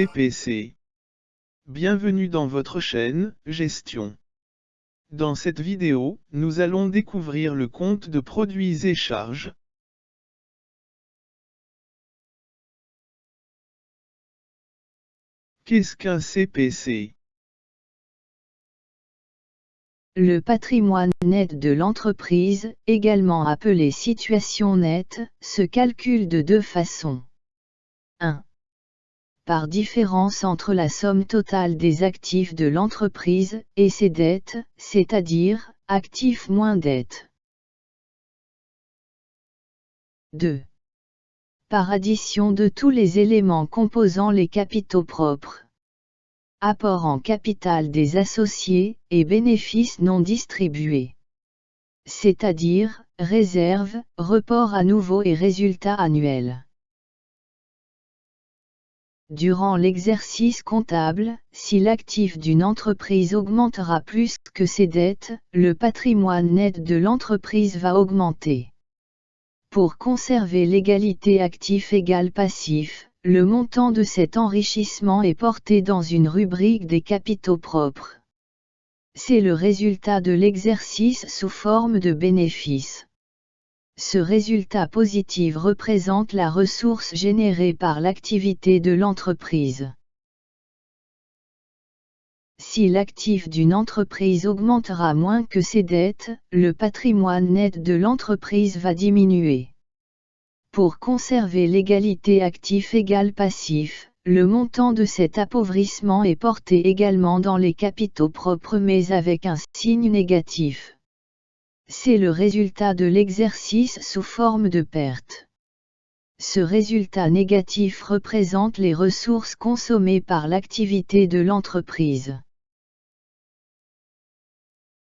CPC. Bienvenue dans votre chaîne, Gestion. Dans cette vidéo, nous allons découvrir le compte de produits et charges. Qu'est-ce qu'un CPC? Le patrimoine net de l'entreprise, également appelé situation nette, se calcule de deux façons. 1. Par différence entre la somme totale des actifs de l'entreprise et ses dettes, c'est-à-dire, actifs moins dettes. 2. Par addition de tous les éléments composant les capitaux propres. Apport en capital des associés, et bénéfices non distribués. C'est-à-dire, réserve, report à nouveau et résultats annuels. Durant l'exercice comptable, si l'actif d'une entreprise augmentera plus que ses dettes, le patrimoine net de l'entreprise va augmenter. Pour conserver l'égalité actif égale passif, le montant de cet enrichissement est porté dans une rubrique des capitaux propres. C'est le résultat de l'exercice sous forme de bénéfice. Ce résultat positif représente la ressource générée par l'activité de l'entreprise. Si l'actif d'une entreprise augmentera moins que ses dettes, le patrimoine net de l'entreprise va diminuer. Pour conserver l'égalité actif égale passif, le montant de cet appauvrissement est porté également dans les capitaux propres mais avec un signe négatif. C'est le résultat de l'exercice sous forme de perte. Ce résultat négatif représente les ressources consommées par l'activité de l'entreprise.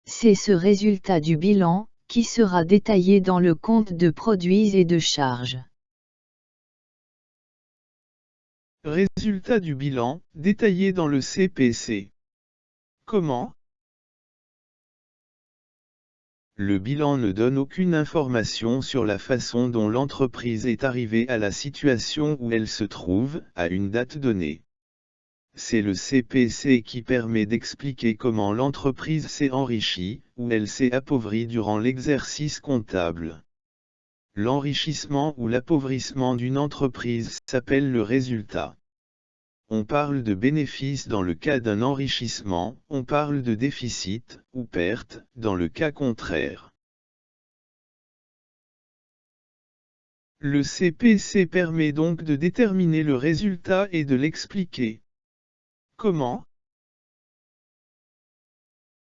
C'est ce résultat du bilan, qui sera détaillé dans le compte de produits et de charges. Résultat du bilan, détaillé dans le CPC. Comment? Le bilan ne donne aucune information sur la façon dont l'entreprise est arrivée à la situation où elle se trouve, à une date donnée. C'est le CPC qui permet d'expliquer comment l'entreprise s'est enrichie, ou elle s'est appauvrie durant l'exercice comptable. L'enrichissement ou l'appauvrissement d'une entreprise s'appelle le résultat. On parle de bénéfice dans le cas d'un enrichissement, on parle de déficit, ou perte, dans le cas contraire. Le CPC permet donc de déterminer le résultat et de l'expliquer. Comment?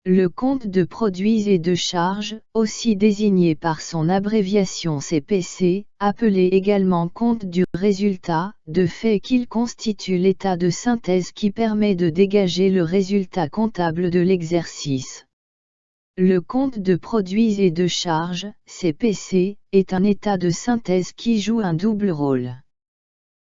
Le compte de produits et de charges, aussi désigné par son abréviation CPC, appelé également compte du résultat, de fait qu'il constitue l'état de synthèse qui permet de dégager le résultat comptable de l'exercice. Le compte de produits et de charges, CPC, est un état de synthèse qui joue un double rôle.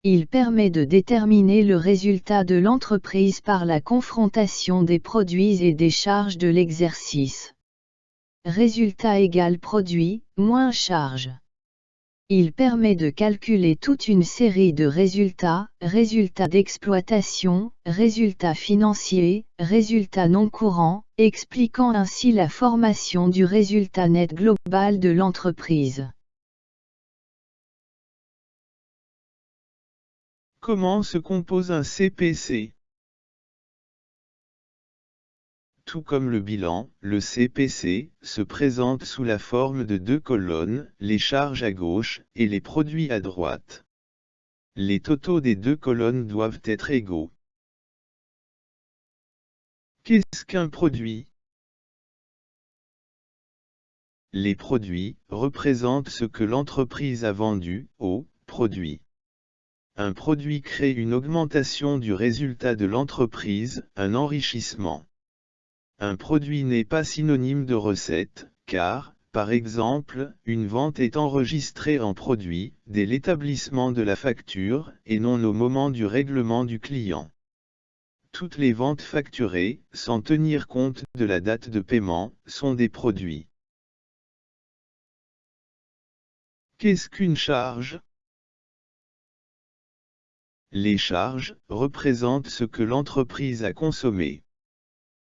Il permet de déterminer le résultat de l'entreprise par la confrontation des produits et des charges de l'exercice. Résultat égale produit, moins charge. Il permet de calculer toute une série de résultats, résultats d'exploitation, résultats financiers, résultats non courants, expliquant ainsi la formation du résultat net global de l'entreprise. Comment se compose un CPC? Tout comme le bilan, le CPC se présente sous la forme de deux colonnes, les charges à gauche et les produits à droite. Les totaux des deux colonnes doivent être égaux. Qu'est-ce qu'un produit? Les produits représentent ce que l'entreprise a vendu au produit. Un produit crée une augmentation du résultat de l'entreprise, un enrichissement. Un produit n'est pas synonyme de recette, car, par exemple, une vente est enregistrée en produit, dès l'établissement de la facture, et non au moment du règlement du client. Toutes les ventes facturées, sans tenir compte de la date de paiement, sont des produits. Qu'est-ce qu'une charge? Les charges représentent ce que l'entreprise a consommé.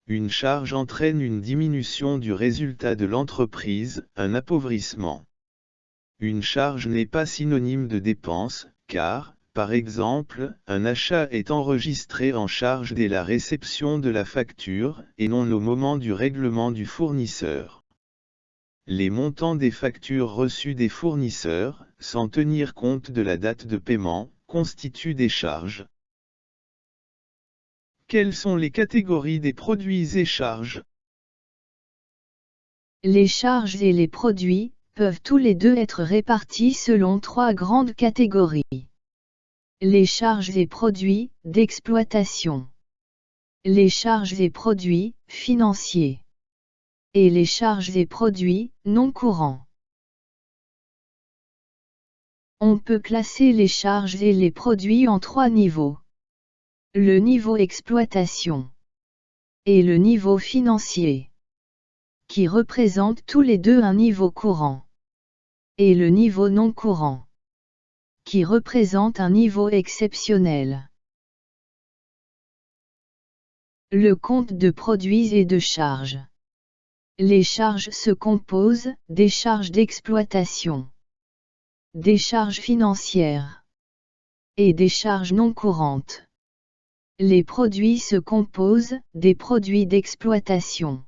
Une charge entraîne une diminution du résultat de l'entreprise, un appauvrissement. Une charge n'est pas synonyme de dépense, car, par exemple, un achat est enregistré en charge dès la réception de la facture, et non au moment du règlement du fournisseur. Les montants des factures reçues des fournisseurs, sans tenir compte de la date de paiement, constituent des charges. Quelles sont les catégories des produits et charges? Les charges et les produits peuvent tous les deux être répartis selon trois grandes catégories. Les charges et produits d'exploitation. Les charges et produits financiers. Et les charges et produits non courants. On peut classer les charges et les produits en trois niveaux. Le niveau exploitation et le niveau financier, qui représentent tous les deux un niveau courant, et le niveau non courant, qui représente un niveau exceptionnel. Le compte de produits et de charges. Les charges se composent des charges d'exploitation, des charges financières et des charges non courantes. Les produits se composent des produits d'exploitation,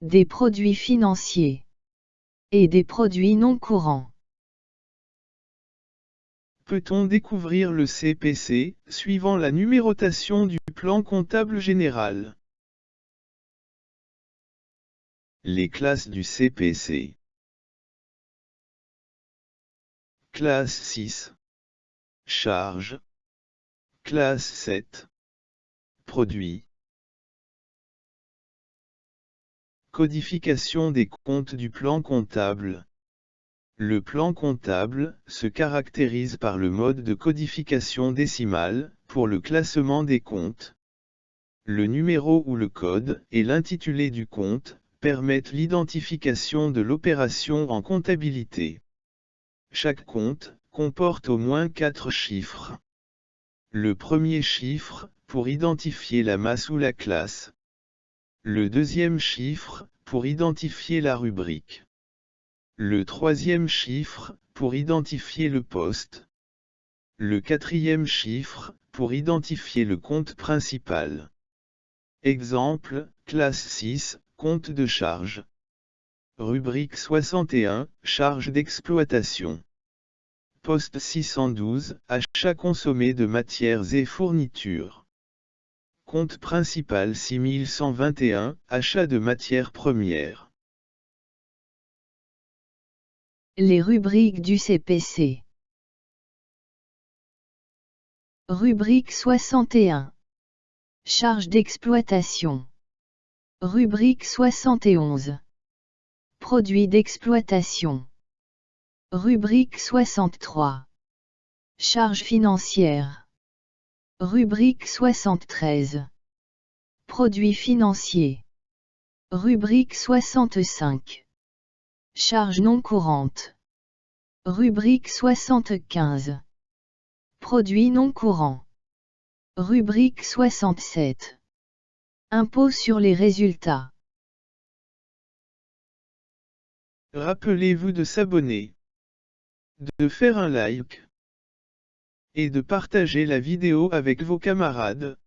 des produits financiers et des produits non courants. Peut-on découvrir le CPC, suivant la numérotation du plan comptable général? Les classes du CPC. Classe 6. Charges. Classe 7. Produits. Codification des comptes du plan comptable. Le plan comptable se caractérise par le mode de codification décimale, pour le classement des comptes. Le numéro ou le code et l'intitulé du compte permettent l'identification de l'opération en comptabilité. Chaque compte comporte au moins 4 chiffres. Le premier chiffre, pour identifier la masse ou la classe. Le deuxième chiffre, pour identifier la rubrique. Le troisième chiffre, pour identifier le poste. Le quatrième chiffre, pour identifier le compte principal. Exemple, classe 6, compte de charge. Rubrique 61, charge d'exploitation. Poste 612, achat consommé de matières et fournitures. Compte principal 6121, achat de matières premières. Les rubriques du CPC. Rubrique 61. Charge d'exploitation. Rubrique 71. Produits d'exploitation. Rubrique 63. Charges financières. Rubrique 73. Produits financiers. Rubrique 65. Charges non courantes. Rubrique 75. Produits non courants. Rubrique 67. Impôt sur les résultats. Rappelez-vous de s'abonner, de faire un like et de partager la vidéo avec vos camarades.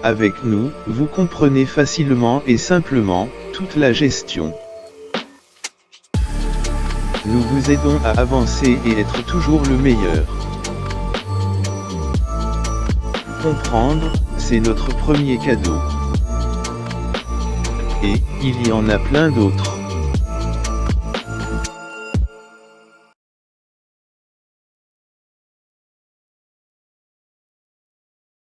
Avec nous, vous comprenez facilement et simplement toute la gestion. Nous vous aidons à avancer et être toujours le meilleur. Comprendre, c'est notre premier cadeau. Et il y en a plein d'autres.